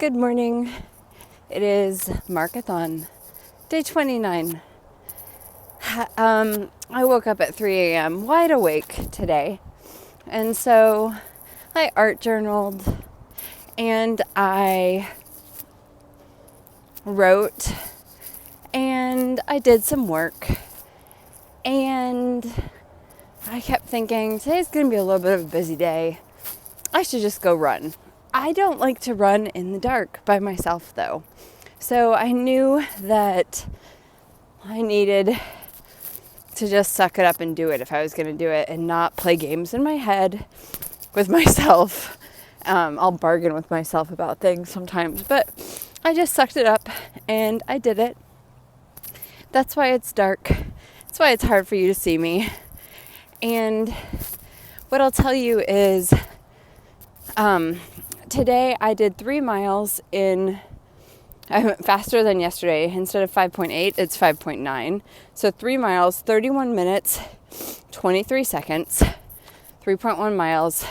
Good morning. It is Marcothon, day 29. I woke up at 3 a.m. wide awake today. And so I art journaled and I wrote and I did some work. And I kept thinking, today's going to be a little bit of a busy day. I should just go run. I don't like to run in the dark by myself though. So I knew that I needed to just suck it up and do it if I was going to do it and not play games in my head with myself. I'll bargain with myself about things sometimes, but I just sucked it up and I did it. That's why it's dark. That's why it's hard for you to see me. And what I'll tell you is, today I did 3 miles I went faster than yesterday. Instead of 5.8, it's 5.9. So 3 miles, 31 minutes, 23 seconds, 3.1 miles.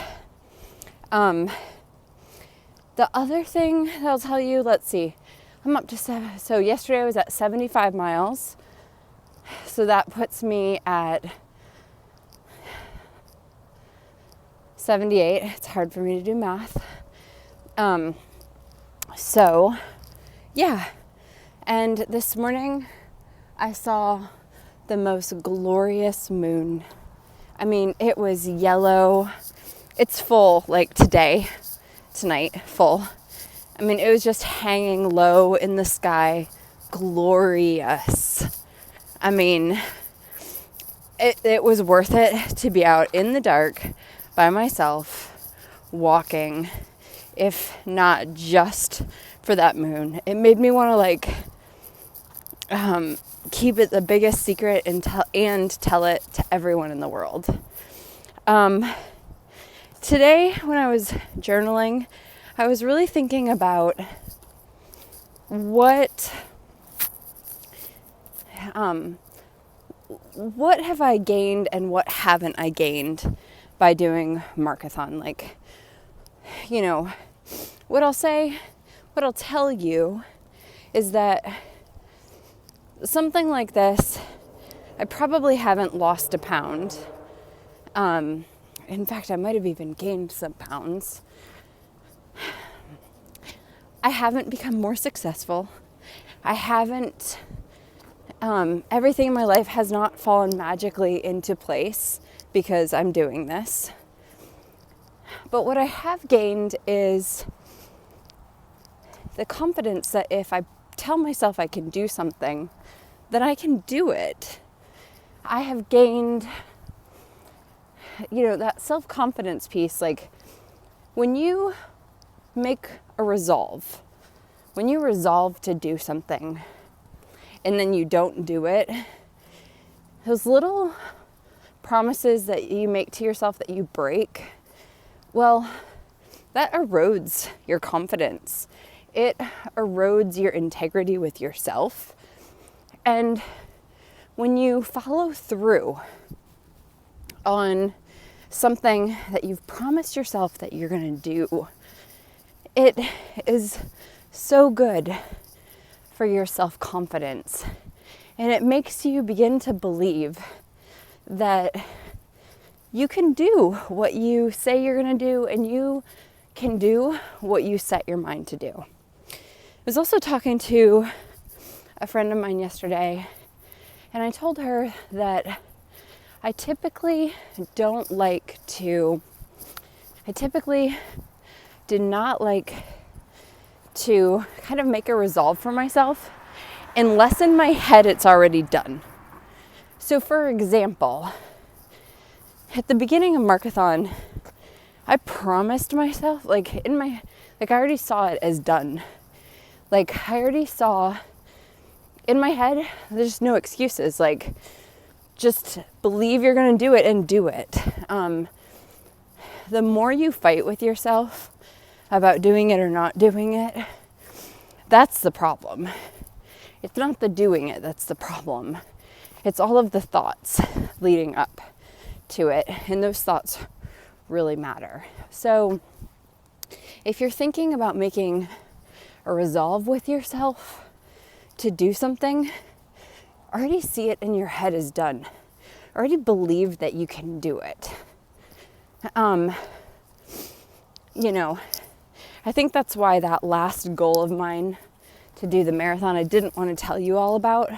The other thing that I'll tell you, let's see, I'm up to 7. So yesterday I was at 75 miles. So that puts me at 78. It's hard for me to do math. So yeah. And this morning I saw the most glorious moon. I mean, it was yellow. It's full, like tonight, full. I mean, it was just hanging low in the sky. Glorious. I mean, it was worth it to be out in the dark by myself, walking, if not just for that moon. It made me want to keep it the biggest secret and tell it to everyone in the world. Today, when I was journaling, I was really thinking about what have I gained and what haven't I gained by doing Marcothon. Like, you know, what I'll tell you is that something like this, I probably haven't lost a pound. In fact, I might have even gained some pounds. I haven't become more successful. I haven't, everything in my life has not fallen magically into place because I'm doing this. But what I have gained is the confidence that if I tell myself I can do something, then I can do it. I have gained, that self-confidence piece. Like, when you make a resolve, when you resolve to do something and then you don't do it, those little promises that you make to yourself that you break, well, that erodes your confidence. It erodes your integrity with yourself. And when you follow through on something that you've promised yourself that you're going to do, it is so good for your self-confidence. And it makes you begin to believe that you can do what you say you're going to do, and you can do what you set your mind to do. I was also talking to a friend of mine yesterday, and I told her that I typically did not like to kind of make a resolve for myself unless in my head it's already done. So for example, at the beginning of Marcothon, I promised myself, I already saw it as done. Like, I already saw in my head, there's no excuses. Like, just believe you're going to do it and do it. The more you fight with yourself about doing it or not doing it, that's the problem. It's not the doing it that's the problem. It's all of the thoughts leading up to it. And those thoughts really matter. So if you're thinking about making a resolve with yourself to do something, already see it in your head as done. Already believe that you can do it. I think that's why that last goal of mine to do the marathon, I didn't want to tell you all about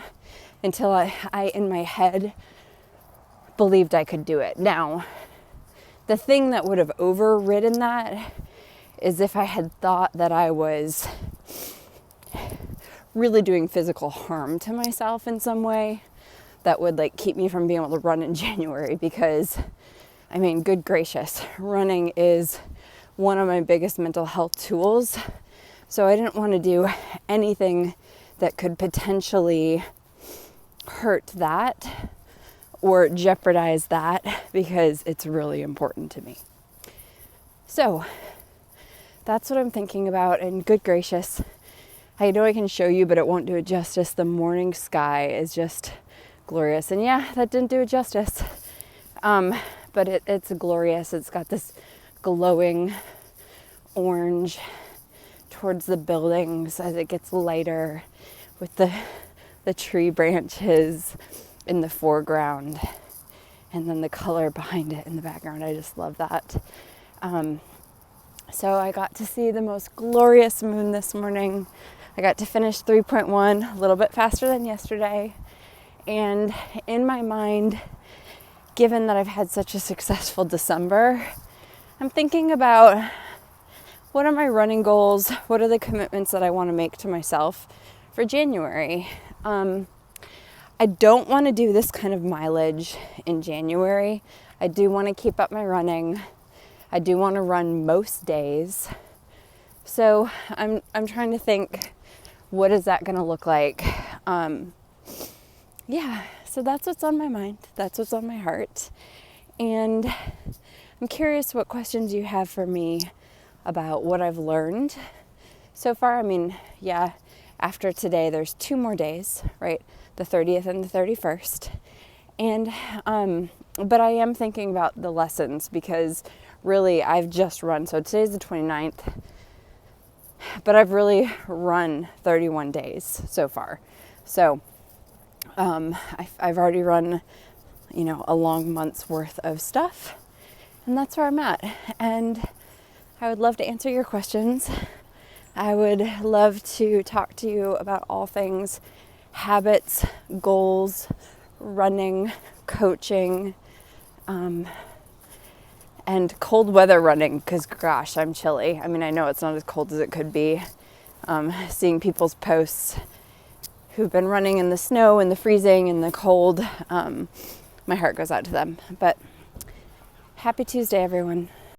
until I in my head believed I could do it. Now, the thing that would have overridden that is if I had thought that I was really doing physical harm to myself in some way that would keep me from being able to run in January, because good gracious, running is one of my biggest mental health tools. So I didn't want to do anything that could potentially hurt that or jeopardize that, because it's really important to me. So that's what I'm thinking about. And good gracious, I know I can show you, but it won't do it justice. The morning sky is just glorious. And yeah, that didn't do it justice. But it's glorious. It's got this glowing orange towards the buildings as it gets lighter, with the tree branches in the foreground and then the color behind it in the background. I just love that. So I got to see the most glorious moon this morning. I got to finish 3.1 a little bit faster than yesterday. And in my mind, given that I've had such a successful December, I'm thinking about what are my running goals? What are the commitments that I want to make to myself for January? I don't want to do this kind of mileage in January. I do want to keep up my running. I do want to run most days. So I'm trying to think, what is that going to look like? So that's what's on my mind. That's what's on my heart. And I'm curious what questions you have for me about what I've learned so far. After today, there's 2 more days, right? The 30th and the 31st. And, but I am thinking about the lessons, because really I've just run. So today's the 29th, but I've really run 31 days so far. So, I've already run, a long month's worth of stuff, and that's where I'm at. And I would love to answer your questions. I would love to talk to you about all things habits, goals, running, coaching, and cold weather running, because gosh, I'm chilly. I know it's not as cold as it could be. Seeing people's posts who've been running in the snow and the freezing and the cold, my heart goes out to them. But happy Tuesday, everyone.